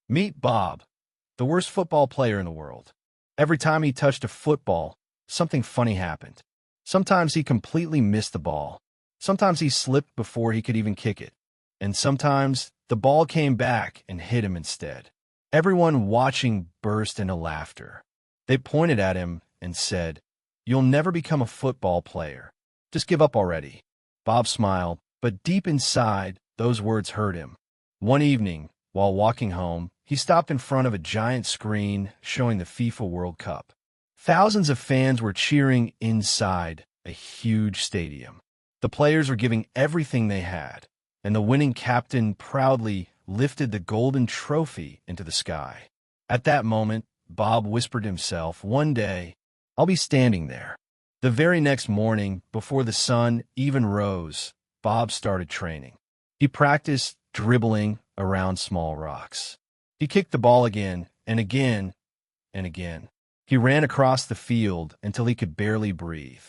Meet Bob, the worst football player in the world. Every time he touched a football, something funny happened. Sometimes he completely missed the ball. Sometimes he slipped before he could even kick it. And sometimes the ball came back and hit him instead. Everyone watching burst into laughter. They pointed at him and said, "You'll never become a football player. Just give up already." Bob smiled, but deep inside, those words hurt him. One evening, while walking home, he stopped in front of a giant screen showing the FIFA World Cup. Thousands of fans were cheering inside a huge stadium. The players were giving everything they had, and the winning captain proudly lifted the golden trophy into the sky. At that moment, Bob whispered to himself, "One day, I'll be standing there." The very next morning, before the sun even rose, Bob started training. He practiced dribbling around small rocks. He kicked the ball again and again and again. He ran across the field until he could barely breathe.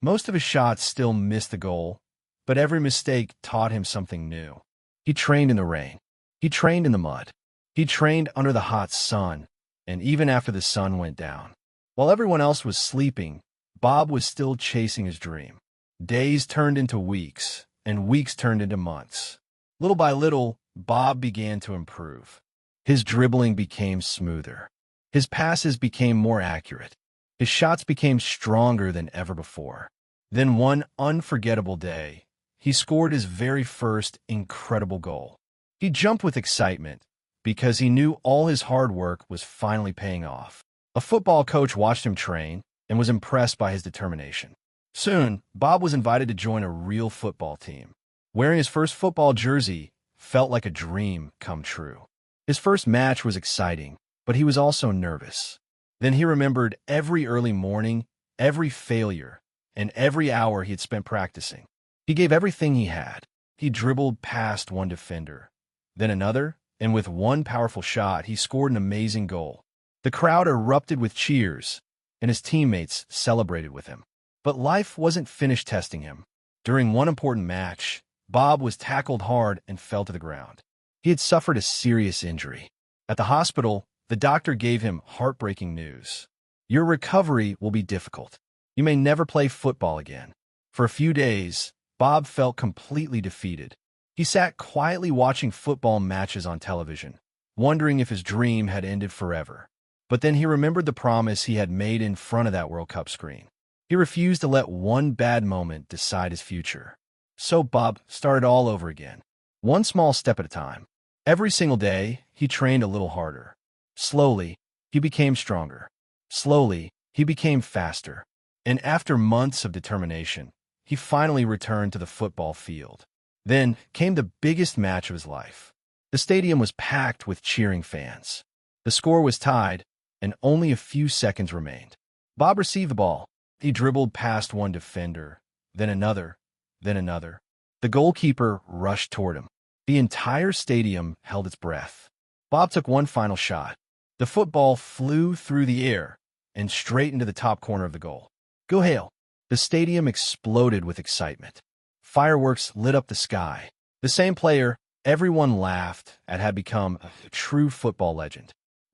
Most of his shots still missed the goal, but every mistake taught him something new. He trained in the rain. He trained in the mud. He trained under the hot sun, and even after the sun went down. While everyone else was sleeping, Bob was still chasing his dream. Days turned into weeks, and weeks turned into months. Little by little, Bob began to improve. His dribbling became smoother. His passes became more accurate. His shots became stronger than ever before. Then one unforgettable day, he scored his very first incredible goal. He jumped with excitement because he knew all his hard work was finally paying off. A football coach watched him train and was impressed by his determination. Soon, Bob was invited to join a real football team. Wearing his first football jersey felt like a dream come true. His first match was exciting, but he was also nervous. Then he remembered every early morning, every failure, and every hour he had spent practicing. He gave everything he had. He dribbled past one defender, then another, and with one powerful shot, he scored an amazing goal. The crowd erupted with cheers, and his teammates celebrated with him. But life wasn't finished testing him. During one important match, Bob was tackled hard and fell to the ground. He had suffered a serious injury. At the hospital, the doctor gave him heartbreaking news. "Your recovery will be difficult. You may never play football again." For a few days, Bob felt completely defeated. He sat quietly watching football matches on television, wondering if his dream had ended forever. But then he remembered the promise he had made in front of that World Cup screen. He refused to let one bad moment decide his future. So Bob started all over again, one small step at a time. Every single day, he trained a little harder. Slowly, he became stronger. Slowly, he became faster. And after months of determination, he finally returned to the football field. Then came the biggest match of his life. The stadium was packed with cheering fans. The score was tied, and only a few seconds remained. Bob received the ball. He dribbled past one defender, then another, then another. The goalkeeper rushed toward him. The entire stadium held its breath. Bob took one final shot. The football flew through the air and straight into the top corner of the goal. Go hail! The stadium exploded with excitement. Fireworks lit up the sky. The same player everyone laughed at had become a true football legend.